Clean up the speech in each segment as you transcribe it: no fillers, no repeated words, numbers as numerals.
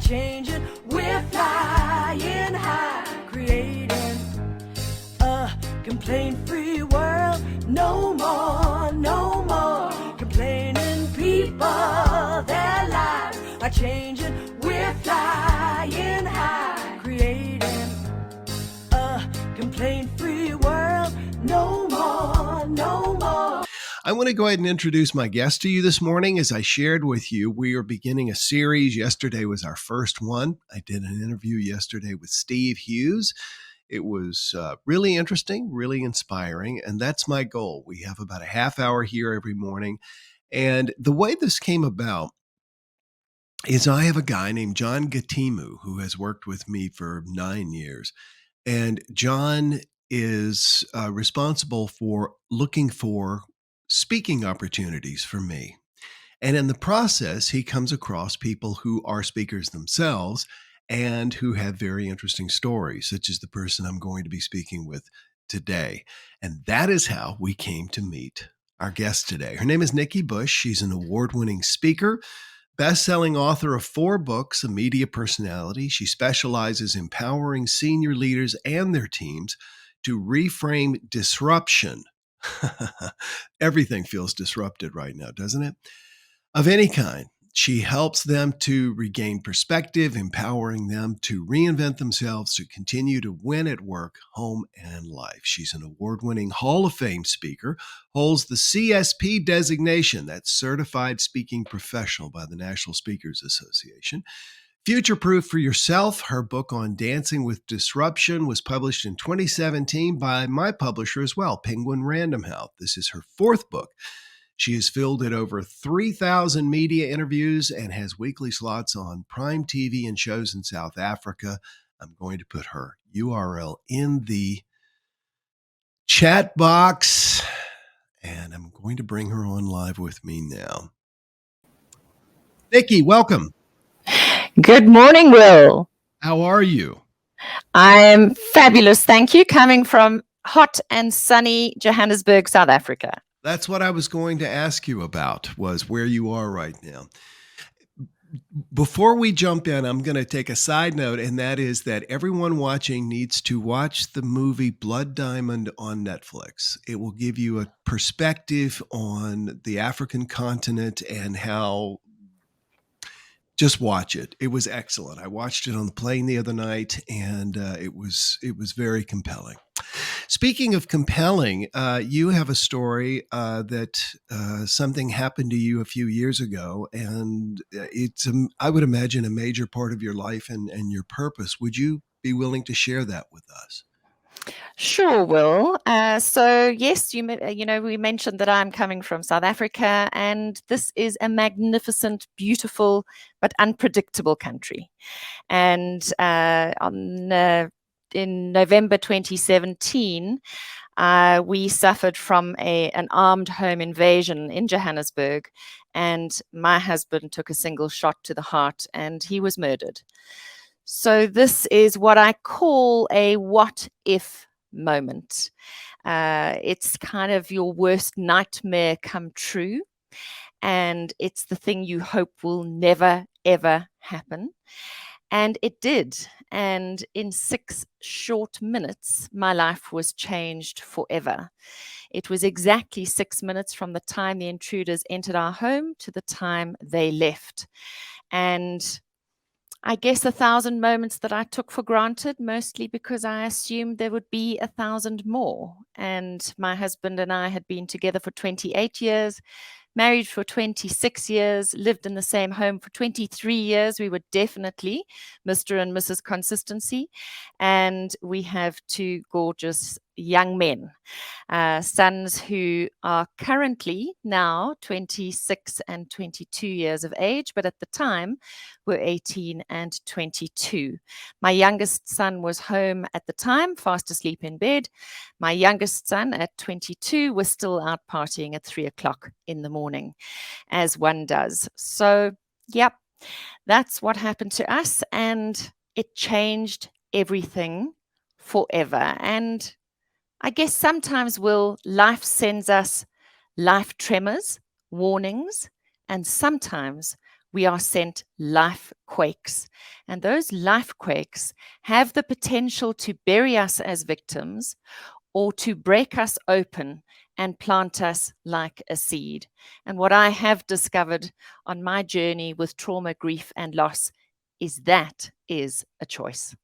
changing. We're flying high, creating a complaint-free world. No more, no more complaining. People, their lives are changing. We're flying high, creating a complaint-free world. No more, no more. I want to go ahead and introduce my guest to you this morning. As I shared with you, we are beginning a series. Yesterday was our first one. I did an interview yesterday with Steve Hughes. It was really interesting, really inspiring, and that's my goal. We have about a half hour here every morning. And the way this came about is I have a guy named John Gatimu who has worked with me for 9 years. And John is responsible for looking for speaking opportunities for me. And in the process, he comes across people who are speakers themselves and who have very interesting stories, such as the person I'm going to be speaking with today. And that is how we came to meet our guest today. Her name is Nikki Bush. She's an award-winning speaker, best-selling author of 4 books, a media personality. She specializes in empowering senior leaders and their teams to reframe disruption. Everything feels disrupted right now, doesn't it? Of any kind. She helps them to regain perspective, empowering them to reinvent themselves to continue to win at work, home, and life. She's an award-winning Hall of Fame speaker, holds the CSP designation, that's Certified Speaking Professional by the National Speakers Association. Future Proof for Yourself, her book on dancing with disruption, was published in 2017 by my publisher as well, Penguin Random House. This is her 4th book. She has fielded over 3,000 media interviews and has weekly slots on Prime TV and shows in South Africa. I'm going to put her URL in the chat box, and I'm going to bring her on live with me now. Nikki, welcome. Good morning, Will. How are you? I'm fabulous, thank you. Coming from hot and sunny Johannesburg, South Africa. That's what I was going to ask you about, was where you are right now. Before we jump in, I'm going to take a side note, and that is that everyone watching needs to watch the movie Blood Diamond on Netflix. It will give you a perspective on the African continent and how... Just watch it. It was excellent. I watched it on the plane the other night, and it was very compelling. Speaking of compelling, you have a story that something happened to you a few years ago, and it's, I would imagine, a major part of your life and your purpose. Would you be willing to share that with us? Sure, Will. So yes, we mentioned that I'm coming from South Africa, and this is a magnificent, beautiful, but unpredictable country. And in November 2017, we suffered from an armed home invasion in Johannesburg, and my husband took a single shot to the heart, and he was murdered. So this is what I call a what if moment. It's kind of your worst nightmare come true, and it's the thing you hope will never, ever happen. And it did. And in 6 short minutes, my life was changed forever. It was exactly 6 minutes from the time the intruders entered our home to the time they left. And I guess 1,000 moments that I took for granted, mostly because I assumed there would be 1,000 more. And my husband and I had been together for 28 years, married for 26 years, lived in the same home for 23 years. We were definitely Mr. and Mrs. Consistency. And we have 2 gorgeous young men, sons who are currently now 26 and 22 years of age, but at the time were 18 and 22. My youngest son was home at the time, fast asleep in bed. My youngest son at 22 was still out partying at 3 o'clock in the morning, as one does. So, yep, that's what happened to us, and it changed everything forever. And I guess sometimes, Will, life sends us life tremors, warnings, and sometimes we are sent life quakes. And those life quakes have the potential to bury us as victims or to break us open and plant us like a seed. And what I have discovered on my journey with trauma, grief, and loss is that is a choice.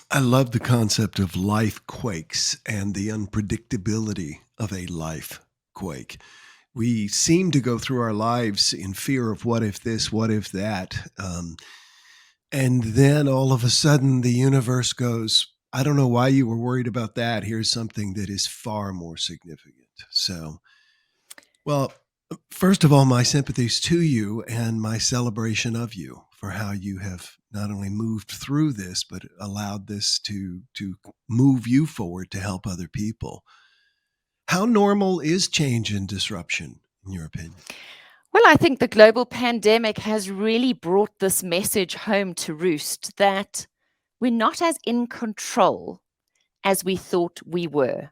I love the concept of life quakes and the unpredictability of a life quake. We seem to go through our lives in fear of what if this, what if that. And then all of a sudden the universe goes, I don't know why you were worried about that. Here's something that is far more significant. So, well, first of all, my sympathies to you and my celebration of you for how you have not only moved through this, but allowed this to move you forward to help other people. How normal is change and disruption, in your opinion? Well, I think the global pandemic has really brought this message home to roost that we're not as in control as we thought we were.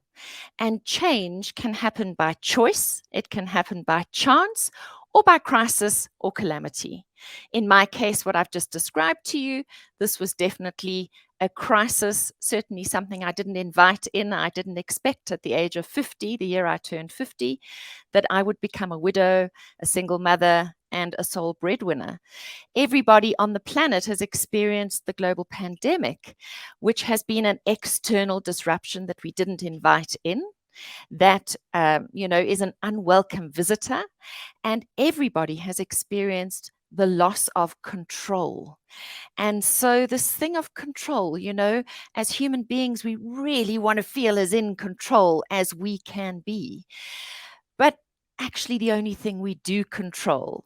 And change can happen by choice, it can happen by chance, or by crisis or calamity. In my case, what I've just described to you, this was definitely a crisis, certainly something I didn't invite in. I didn't expect at the age of 50, the year I turned 50, that I would become a widow, a single mother, and a sole breadwinner. Everybody on the planet has experienced the global pandemic, which has been an external disruption that we didn't invite in, that is an unwelcome visitor, and everybody has experienced the loss of control. And so this thing of control, as human beings, we really want to feel as in control as we can be. But actually, the only thing we do control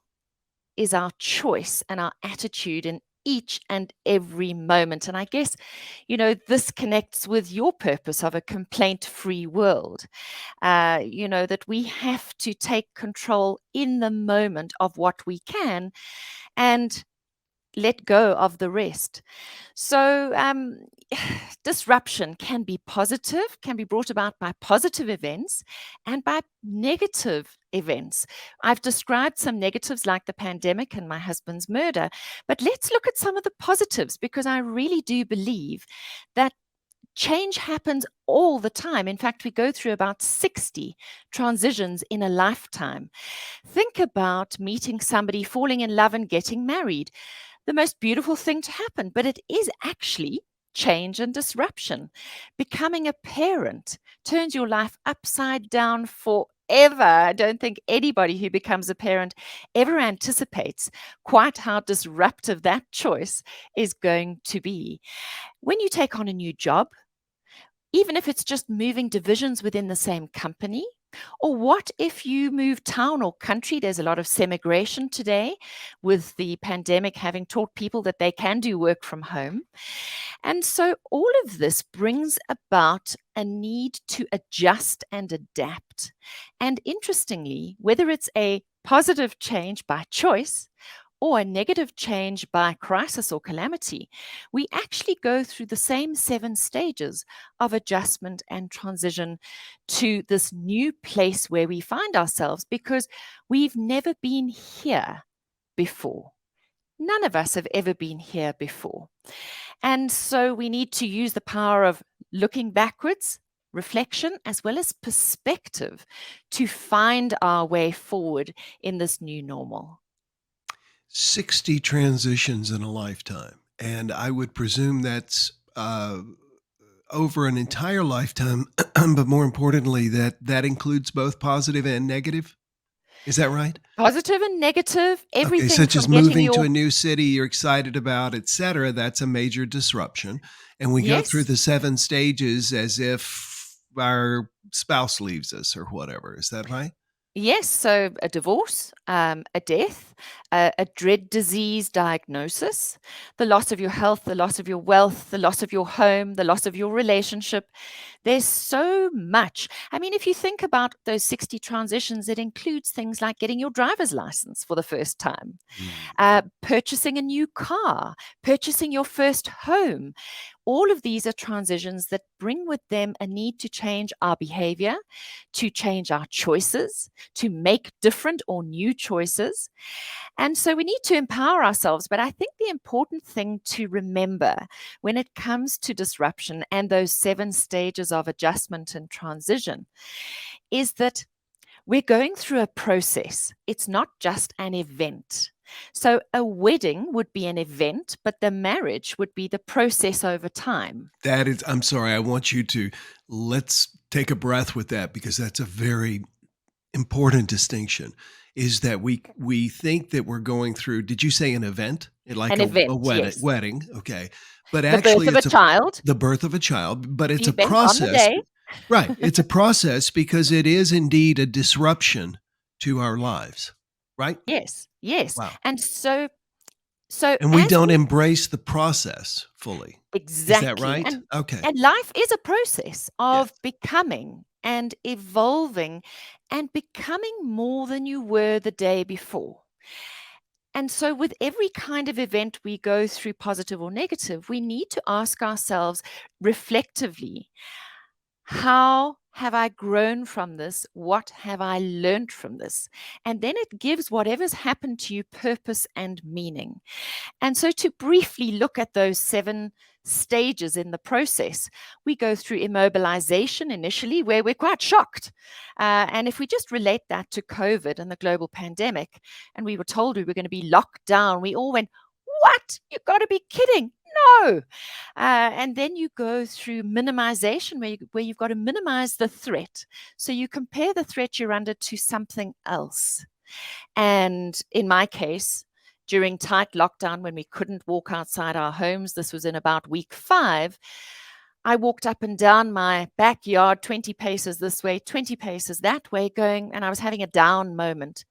is our choice and our attitude in each and every moment. And I guess, this connects with your purpose of a complaint-free world, that we have to take control in the moment of what we can and let go of the rest. So disruption can be positive, can be brought about by positive events and by negative events. I've described some negatives like the pandemic and my husband's murder, but let's look at some of the positives, because I really do believe that change happens all the time. In fact, we go through about 60 transitions in a lifetime. Think about meeting somebody, falling in love, and getting married. The most beautiful thing to happen, but it is actually change and disruption. Becoming a parent turns your life upside down forever. I don't think anybody who becomes a parent ever anticipates quite how disruptive that choice is going to be. When you take on a new job, even if it's just moving divisions within the same company, or what if you move town or country? There's a lot of semigration today, with the pandemic having taught people that they can do work from home. And so all of this brings about a need to adjust and adapt. And interestingly, whether it's a positive change by choice or a negative change by crisis or calamity, we actually go through the same 7 stages of adjustment and transition to this new place where we find ourselves, because we've never been here before. None of us have ever been here before. And so we need to use the power of looking backwards, reflection, as well as perspective to find our way forward in this new normal. 60 transitions in a lifetime. And I would presume that's over an entire lifetime, but more importantly, that includes both positive and negative. Is that right? Positive and negative, everything. Okay, such as from getting moving to a new city you're excited about, etc. That's a major disruption. And we go Yes. through the 7 stages as if our spouse leaves us or whatever. Is that right? Yes, so a divorce, a death, a dread disease diagnosis, the loss of your health, the loss of your wealth, the loss of your home, the loss of your relationship. There's so much. I mean, if you think about those 60 transitions, it includes things like getting your driver's license for the first time, purchasing a new car, purchasing your first home. all of these are transitions that bring with them a need to change our behavior, to change our choices, to make different or new choices. And so we need to empower ourselves. But I think the important thing to remember when it comes to disruption and those 7 stages of adjustment and transition is that we're going through a process. It's not just an event. So a wedding would be an event, but the marriage would be the process over time. That is, I'm sorry, I want you to, let's take a breath with that, because that's a very important distinction, is that we think that we're going through, did you say an event? Like An event, a wedding, yes. wedding, okay. But The actually birth of it's a child. the birth of a child, but it's The a event on the process. day. Right. It's a process because it is indeed a disruption to our lives, right? Yes, yes. Wow. And so And we as don't embrace the process fully. exactly. Is that right? Okay. And life is a process of Yes. becoming and evolving and becoming more than you were the day before. And so, with every kind of event we go through, positive or negative, we need to ask ourselves reflectively, how have I grown from this? What have I learned from this? And then it gives whatever's happened to you purpose and meaning. And so, to briefly look at those 7 stages in the process, we go through immobilization initially, where we're quite shocked. And if we just relate that to COVID and the global pandemic, and we were told we were going to be locked down, we all went, "What? You've got to be kidding." No. And then you go through minimization, where you've got to minimize the threat. So you compare the threat you're under to something else. And in my case, during tight lockdown, when we couldn't walk outside our homes, this was in about week 5, I walked up and down my backyard, 20 paces this way, 20 paces that way, and I was having a down moment.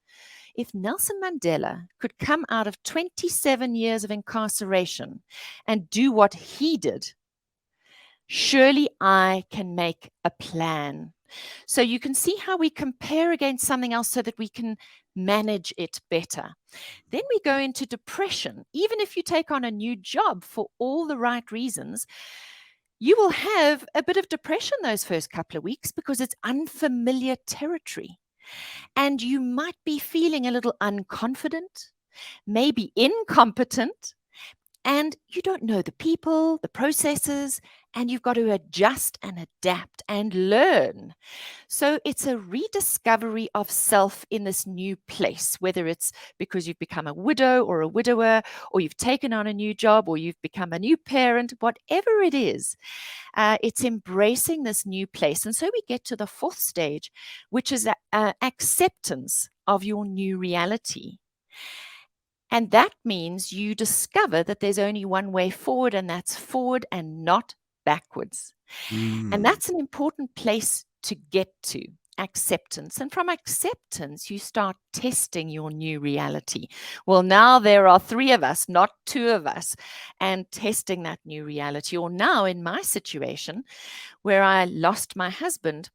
If Nelson Mandela could come out of 27 years of incarceration and do what he did, surely I can make a plan. So you can see how we compare against something else so that we can manage it better. Then we go into depression. Even if you take on a new job for all the right reasons, you will have a bit of depression those first couple of weeks because it's unfamiliar territory. And you might be feeling a little unconfident, maybe incompetent, and you don't know the people, the processes, and you've got to adjust and adapt and learn. So it's a rediscovery of self in this new place, whether it's because you've become a widow or a widower, or you've taken on a new job, or you've become a new parent, whatever it is, it's embracing this new place. And so we get to the 4th stage, which is acceptance of your new reality. And that means you discover that there's only one way forward, and that's forward and not backwards. And that's an important place to get to, acceptance. And from acceptance, you start testing your new reality. Well, now there are 3 of us, not 2 of us, and testing that new reality. Or now in my situation, where I lost my husband,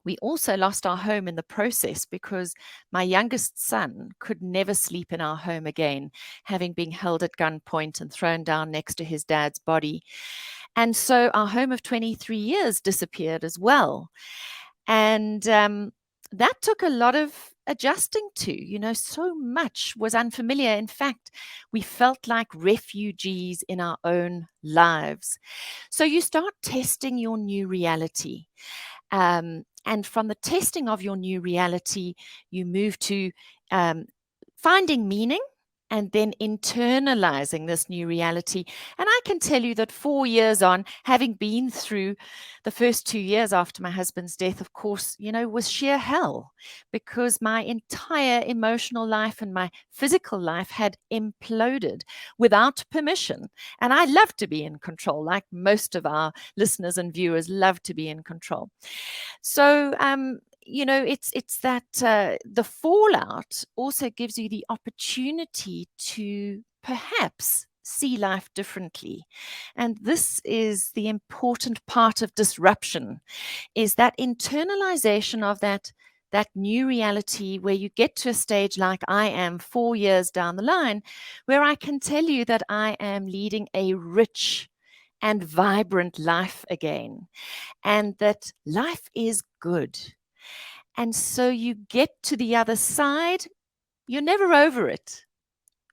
we also lost our home in the process because my youngest son could never sleep in our home again, having been held at gunpoint and thrown down next to his dad's body. And so our home of 23 years disappeared as well. And that took a lot of adjusting to. So much was unfamiliar. In fact, we felt like refugees in our own lives. So you start testing your new reality. And from the testing of your new reality, you move to finding meaning and then internalizing this new reality. And I can tell you that 4 years on, having been through the first 2 years after my husband's death, of course, was sheer hell, because my entire emotional life and my physical life had imploded without permission. And I love to be in control, like most of our listeners and viewers love to be in control. So, it's that the fallout also gives you the opportunity to perhaps see life differently. And this is the important part of disruption, is that internalization of that new reality, where you get to a stage like I am 4 years down the line, where I can tell you that I am leading a rich and vibrant life again, and that life is good. And so you get to the other side, you're never over it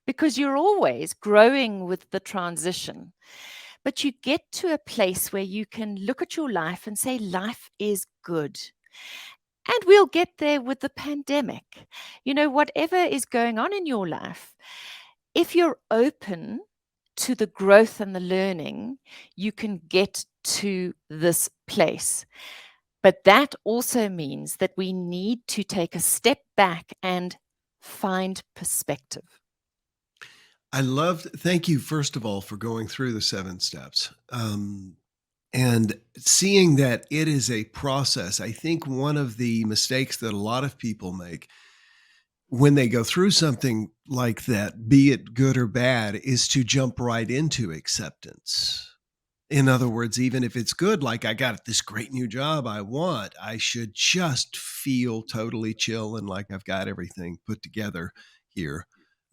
because you're always growing with the transition. But you get to a place where you can look at your life and say, life is good. And we'll get there with the pandemic. Whatever is going on in your life, if you're open to the growth and the learning, you can get to this place. But that also means that we need to take a step back and find perspective. Thank you, first of all, for going through the 7 steps and seeing that it is a process. I think one of the mistakes that a lot of people make when they go through something like that, be it good or bad, is to jump right into acceptance. In other words, even if it's good, like I got this great new job I should just feel totally chill and like I've got everything put together here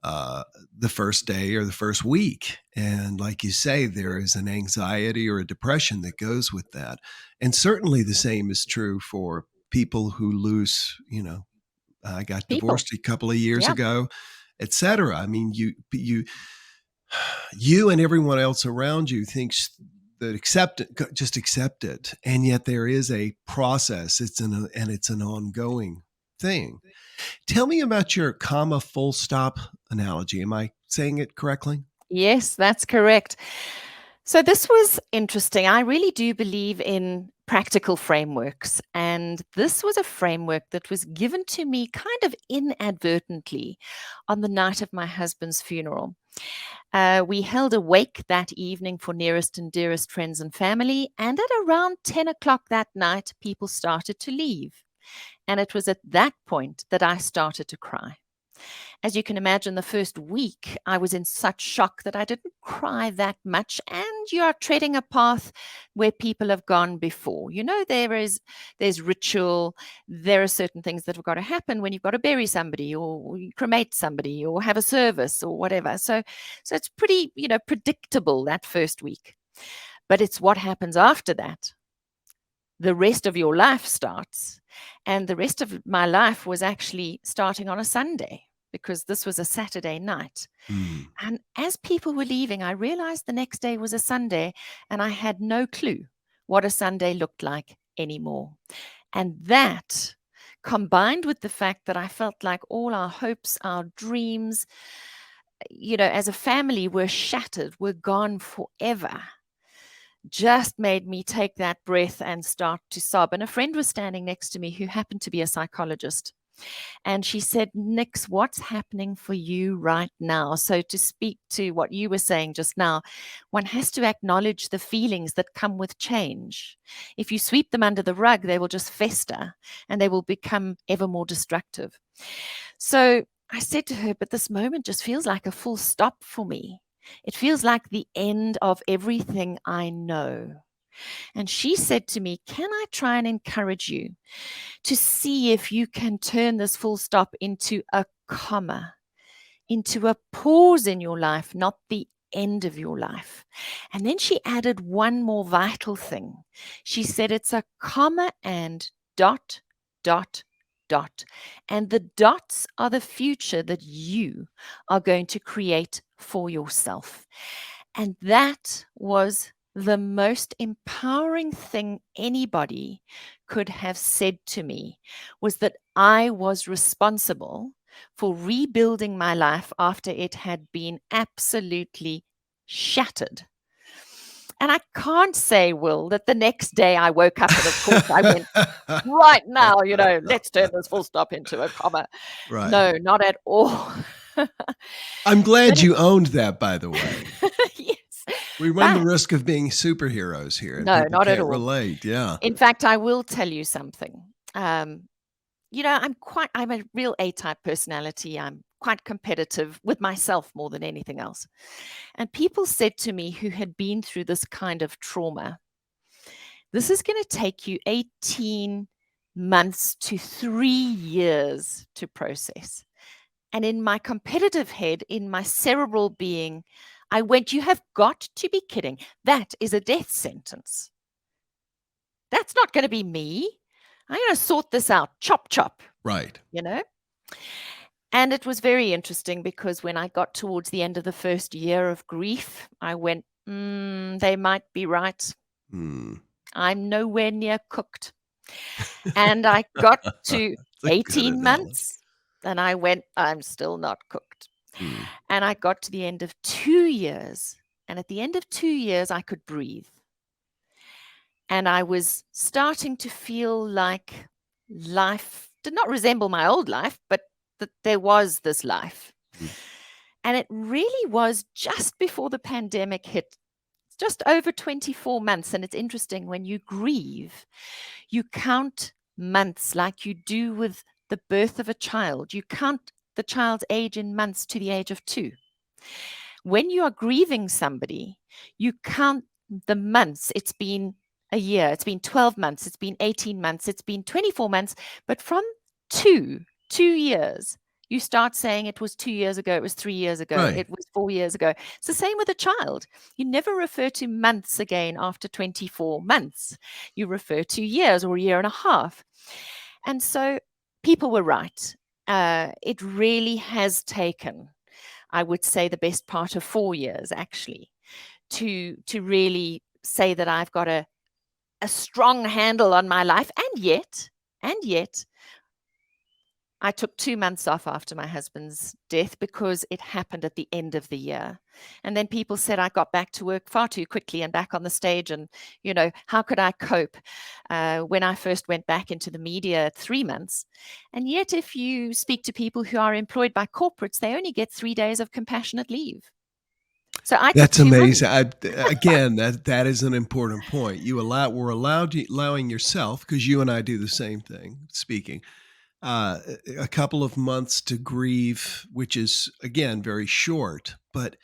the first day or the first week. And like you say, there is an anxiety or a depression that goes with that. And certainly the same is true for people who lose, I got divorced a couple of years ago, et cetera. I mean, you and everyone else around you thinks that just accept it. And yet there is a process. It's an ongoing thing. Tell me about your comma full stop analogy. Am I saying it correctly? Yes, that's correct. So this was interesting. I really do believe in practical frameworks. And this was a framework that was given to me kind of inadvertently on the night of my husband's funeral. We held a wake that evening for nearest and dearest friends and family. And at around 10 o'clock that night, people started to leave. And it was at that point that I started to cry. As you can imagine, the first week, I was in such shock that I didn't cry that much. And you are treading a path where people have gone before. There's ritual. There are certain things that have got to happen when you've got to bury somebody or cremate somebody or have a service or whatever. So it's pretty, predictable that first week. But it's what happens after that. The rest of your life starts. And the rest of my life was actually starting on a Sunday, because this was a Saturday night. And as people were leaving, I realized the next day was a Sunday, and I had no clue what a Sunday looked like anymore. And that, combined with the fact that I felt like all our hopes, our dreams, as a family were shattered, were gone forever, just made me take that breath and start to sob. And a friend was standing next to me who happened to be a psychologist. And she said, Nix, what's happening for you right now? So to speak to what you were saying just now, one has to acknowledge the feelings that come with change. If you sweep them under the rug, they will just fester and they will become ever more destructive. So I said to her, but this moment just feels like a full stop for me. It feels like the end of everything I know. And she said to me, can I try and encourage you to see if you can turn this full stop into a comma, into a pause in your life, not the end of your life? And then she added one more vital thing. She said it's a comma and dot, dot, dot. And the dots are the future that you are going to create for yourself. And that was the most empowering thing anybody could have said to me, was that I was responsible for rebuilding my life after it had been absolutely shattered. And I can't say, Will, that the next day I woke up and of course I went, right now, let's turn this full stop into a comma. Right. No, not at all. I'm glad you owned that, by the way. Yes. We run the risk of being superheroes here. No, not at all. Relate, yeah. In fact, I will tell you something. I'm a real A-type personality. I'm quite competitive with myself more than anything else. And people said to me who had been through this kind of trauma, this is going to take you 18 months to 3 years to process. And in my competitive head, in my cerebral being, I went, you have got to be kidding. That is a death sentence. That's not going to be me. I'm going to sort this out. Chop, chop. Right. You know? And it was very interesting because when I got towards the end of the first year of grief, I went, they might be right. I'm nowhere near cooked. And I got to 18 months and I went, I'm still not cooked. And I got to the end of 2 years. And at the end of 2 years, I could breathe. And I was starting to feel like life did not resemble my old life, but that there was this life. And it really was just before the pandemic hit, just over 24 months. And it's interesting, when you grieve, you count months like you do with the birth of a child. You count the child's age in months to the age of 2. When you are grieving somebody, you count the months. It's been a year, it's been 12 months, it's been 18 months, it's been 24 months. But from 2 years, you start saying it was 2 years ago, it was 3 years ago, Right. it was 4 years ago. It's the same with a child. You never refer to months again after 24 months. You refer to years or a year and a half. And so people were right. It really has taken, I would say, the best part of 4 years, actually, to really say that I've got a strong handle on my life. And yet, I took 2 months off after my husband's death because it happened at the end of the year. And then people said I got back to work far too quickly and back on the stage. And, how could I cope when I first went back into the media at 3 months? And yet, if you speak to people who are employed by corporates, they only get 3 days of compassionate leave. So That's amazing. Again, that is an important point. We're allowing yourself, because you and I do the same thing, speaking, a couple of months to grieve, which is, again, very short, but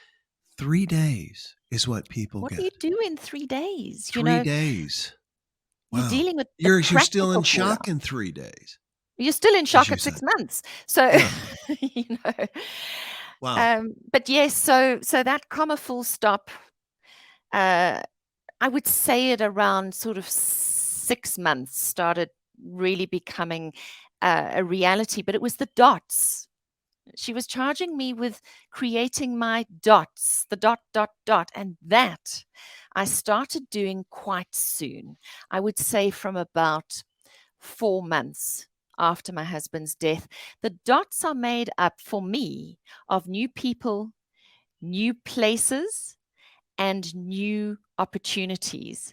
3 days is what people What get. do you do in 3 days? 3 days. Wow. You're dealing with You're still in shock in 3 days. You're still in shock at 6 months. So, yeah. Wow. But yes, so that comma full stop, I would say it around sort of 6 months started really becoming a reality, but it was the dots. She was charging me with creating my dots, the dot, dot, dot. And that I started doing quite soon. I would say from about 4 months after my husband's death. The dots are made up for me of new people, new places, and new opportunities.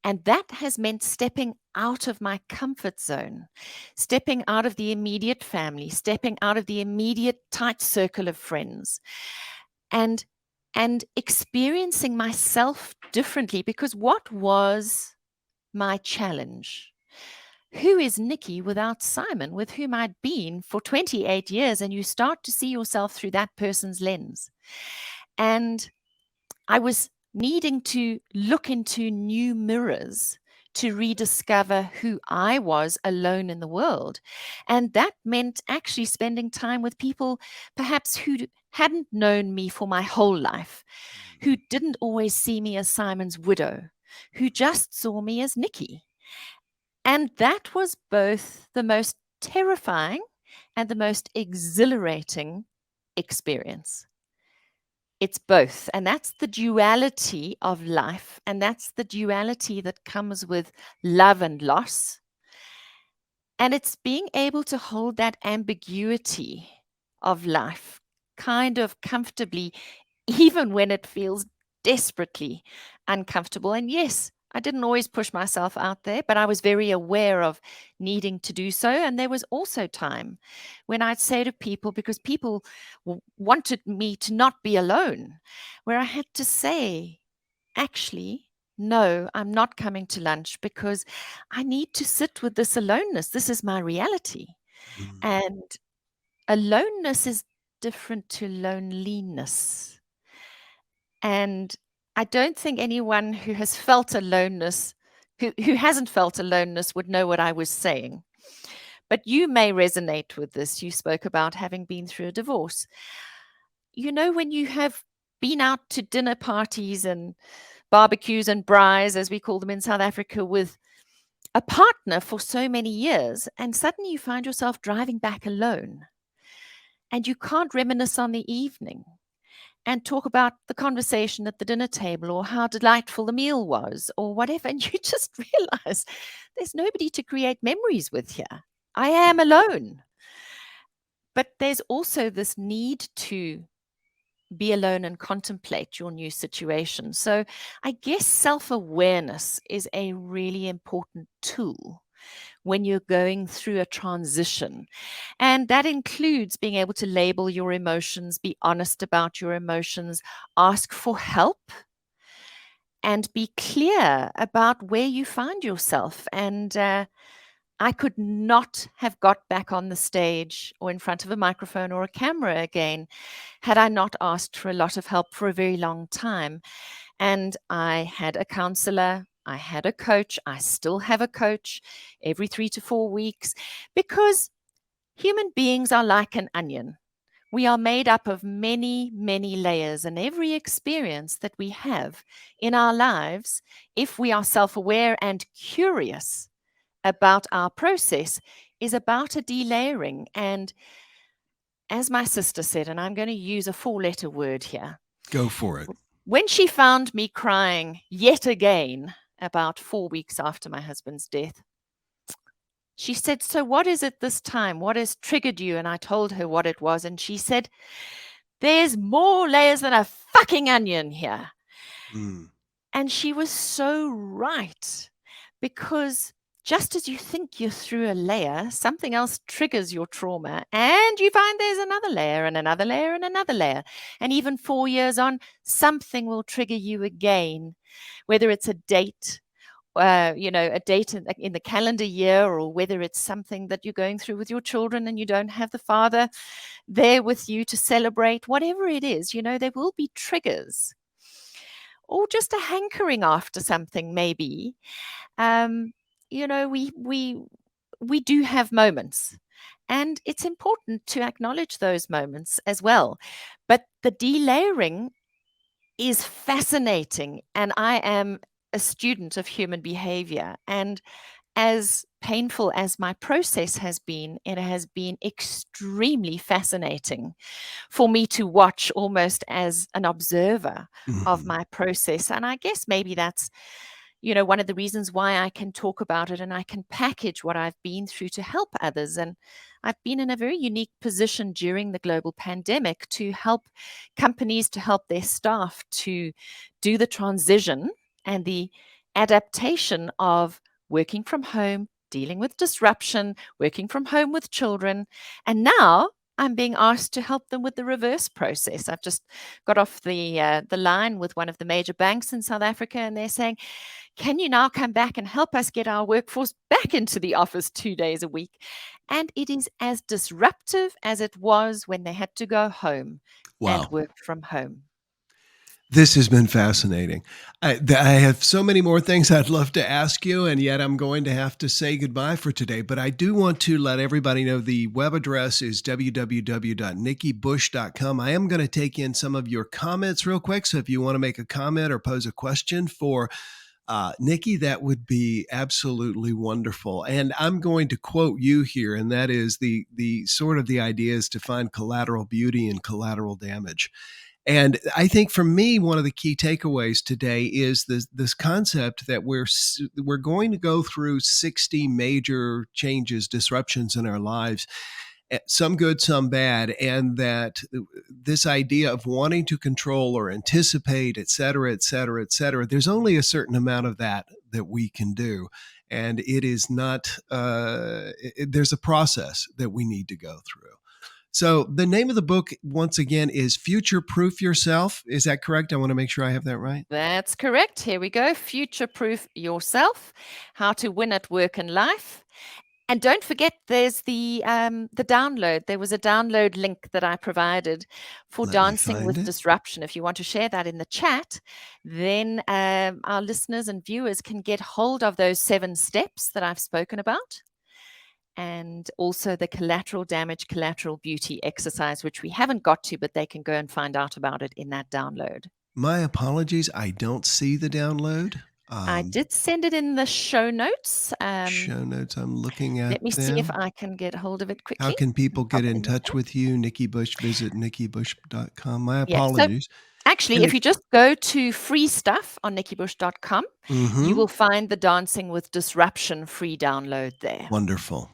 And that has meant stepping out of my comfort zone, stepping out of the immediate family, stepping out of the immediate tight circle of friends, and experiencing myself differently. Because what was my challenge? Who is Nikki without Simon, with whom I'd been for 28 years? And you start to see yourself through that person's lens. And I was needing to look into new mirrors to rediscover who I was alone in the world. And that meant actually spending time with people perhaps who hadn't known me for my whole life, who didn't always see me as Simon's widow, who just saw me as Nikki. And that was both the most terrifying and the most exhilarating experience. It's both. And that's the duality of life. And that's the duality that comes with love and loss. And it's being able to hold that ambiguity of life kind of comfortably, even when it feels desperately uncomfortable. And yes, I didn't always push myself out there, but I was very aware of needing to do so. And there was also time when I'd say to people, because people wanted me to not be alone, where I had to say, actually, no, I'm not coming to lunch because I need to sit with this aloneness. This is my reality. And aloneness is different to loneliness. And I don't think anyone who has felt aloneness, who hasn't felt aloneness, would know what I was saying. But you may resonate with this. You spoke about having been through a divorce. When you have been out to dinner parties and barbecues and braais, as we call them in South Africa, with a partner for so many years, and suddenly you find yourself driving back alone, and you can't reminisce on the evening and talk about the conversation at the dinner table or how delightful the meal was or whatever. And you just realize there's nobody to create memories with here. I am alone. But there's also this need to be alone and contemplate your new situation. So I guess self-awareness is a really important tool when you're going through a transition. And that includes being able to label your emotions, be honest about your emotions, ask for help, and be clear about where you find yourself. And I could not have got back on the stage or in front of a microphone or a camera again had I not asked for a lot of help for a very long time. And I had a counselor, I had a coach, I still have a coach every 3 to 4 weeks, because human beings are like an onion. We are made up of many, many layers, and every experience that we have in our lives, if we are self-aware and curious about our process, is about a delayering. And as my sister said, and I'm going to use a 4-letter word here. Go for it. When she found me crying yet again about 4 weeks after my husband's death, she said, "So what is it this time? What has triggered you?" And I told her what it was. And she said, "There's more layers than a fucking onion here." Mm. And she was so right, because just as you think you're through a layer, something else triggers your trauma, and you find there's another layer and another layer and another layer. And even 4 years on, something will trigger you again, whether it's a date, a date in the calendar year, or whether it's something that you're going through with your children and you don't have the father there with you to celebrate. Whatever it is, there will be triggers, or just a hankering after something, maybe. We do have moments, and it's important to acknowledge those moments as well. But the delayering is fascinating, and I am a student of human behavior. And as painful as my process has been, it has been extremely fascinating for me to watch, almost as an observer of Mhm. my process. And I guess maybe that's one of the reasons why I can talk about it and I can package what I've been through to help others. And I've been in a very unique position during the global pandemic to help companies, to help their staff to do the transition and the adaptation of working from home, dealing with disruption, working from home with children. And now I'm being asked to help them with the reverse process. I've just got off the line with one of the major banks in South Africa, and they're saying, "Can you now come back and help us get our workforce back into the office 2 days a week?" And it is as disruptive as it was when they had to go home and Wow. work from home. This has been fascinating. I have so many more things I'd love to ask you, and yet I'm going to have to say goodbye for today. But I do want to let everybody know the web address is www.nikkibush.com. I am going to take in some of your comments real quick. So if you want to make a comment or pose a question for Nikki, that would be absolutely wonderful. And I'm going to quote you here, and that is the sort of the idea is to find collateral beauty in collateral damage. And I think for me, one of the key takeaways today is this concept that we're going to go through 60 major changes, disruptions in our lives, some good, some bad, and that this idea of wanting to control or anticipate, et cetera, et cetera, et cetera, there's only a certain amount of that we can do. And it is not, there's a process that we need to go through. So the name of the book, once again, is Future Proof Yourself. Is that correct? I want to make sure I have that right. That's correct. Here we go. Future Proof Yourself: How to Win at Work and Life. And don't forget, there's the download. There was a download link that I provided for Let me Dancing find with it. Disruption. If you want to share that in the chat, then our listeners and viewers can get hold of those 7 steps that I've spoken about. and also the collateral damage, collateral beauty exercise, which we haven't got to, but they can go and find out about it in that download. My apologies. I don't see the download. I did send it in the show notes. Show notes. I'm looking at Let me see if them. I can get hold of it quickly. How can people Pop get it in in the touch chat. with you? Nikki Bush, visit nikkibush.com. My Yeah, so apologies. actually, And if you just go to free stuff on nikkibush.com, Mhm. you will find the Dancing with Disruption free download there. Wonderful.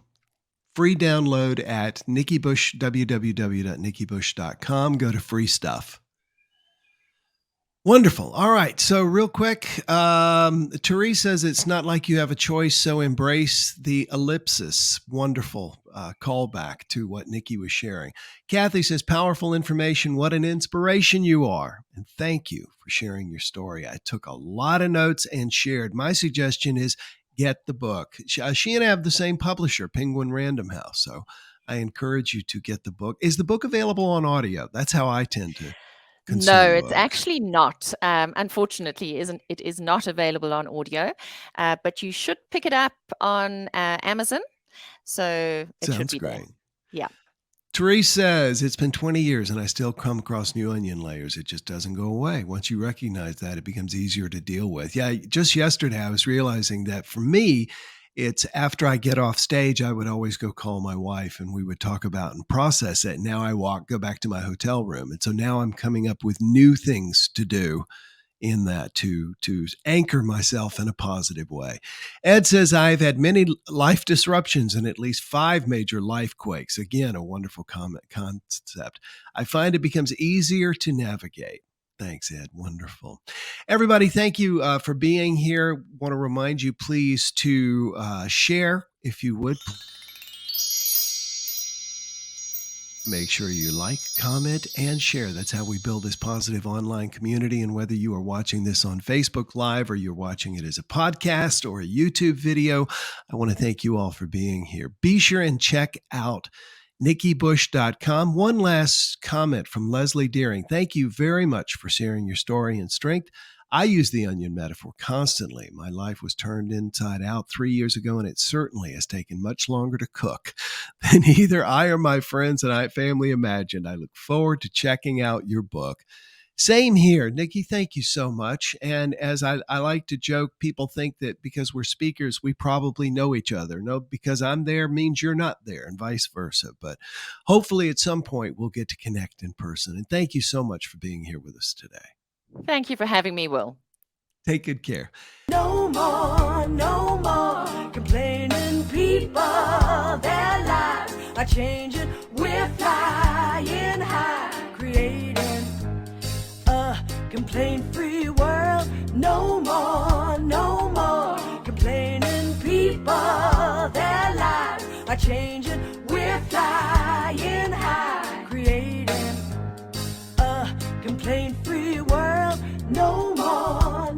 Free download at nikkibush, www.nikkibush.com. Go to free stuff. Wonderful. All right. So real quick, Therese says it's not like you have a choice, so embrace the ellipsis. Wonderful callback to what Nikki was sharing. Kathy says, powerful information. What an inspiration you are. And thank you for sharing your story. I took a lot of notes and shared. My suggestion is get the book. She and I have the same publisher, Penguin Random House. So I encourage you to get the book. Is the book available on audio? That's how I tend to consume No, it's books. actually not. Unfortunately, it is not available on audio, but you should pick it up on Amazon. So it should Sounds be great. there. Yeah. Therese says, it's been 20 years and I still come across new onion layers. It just doesn't go away. Once you recognize that, it becomes easier to deal with. Yeah, just yesterday, I was realizing that for me, it's after I get off stage, I would always go call my wife and we would talk about and process it. Now I go back to my hotel room. And so now I'm coming up with new things to do in that to anchor myself in a positive way. Ed says, I've had many life disruptions and at least 5 major life quakes. Again, a wonderful concept. I find it becomes easier to navigate. Thanks, Ed. Wonderful. Everybody, thank you for being here. Want to remind you, please, to share, if you would. Make sure you like, comment, and share. That's how we build this positive online community. And whether you are watching this on Facebook Live or you're watching it as a podcast or a YouTube video, I want to thank you all for being here. Be sure and check out nikkibush.com. One last comment from Leslie Deering. Thank you very much for sharing your story and strength. I use the onion metaphor constantly. My life was turned inside out 3 years ago, and it certainly has taken much longer to cook than either I or my friends and family imagined. I look forward to checking out your book. Same here. Nikki, thank you so much. And as I like to joke, people think that because we're speakers, we probably know each other. No, because I'm there means you're not there and vice versa. But hopefully at some point we'll get to connect in person. And thank you so much for being here with us today. Thank you for having me, Will. Take good care. No more complaining people. Their lives are changing. We're flying high, creating a complaint-free world. No more complaining people. Their lives are changing. We're flying high, creating a complaint-free world. No more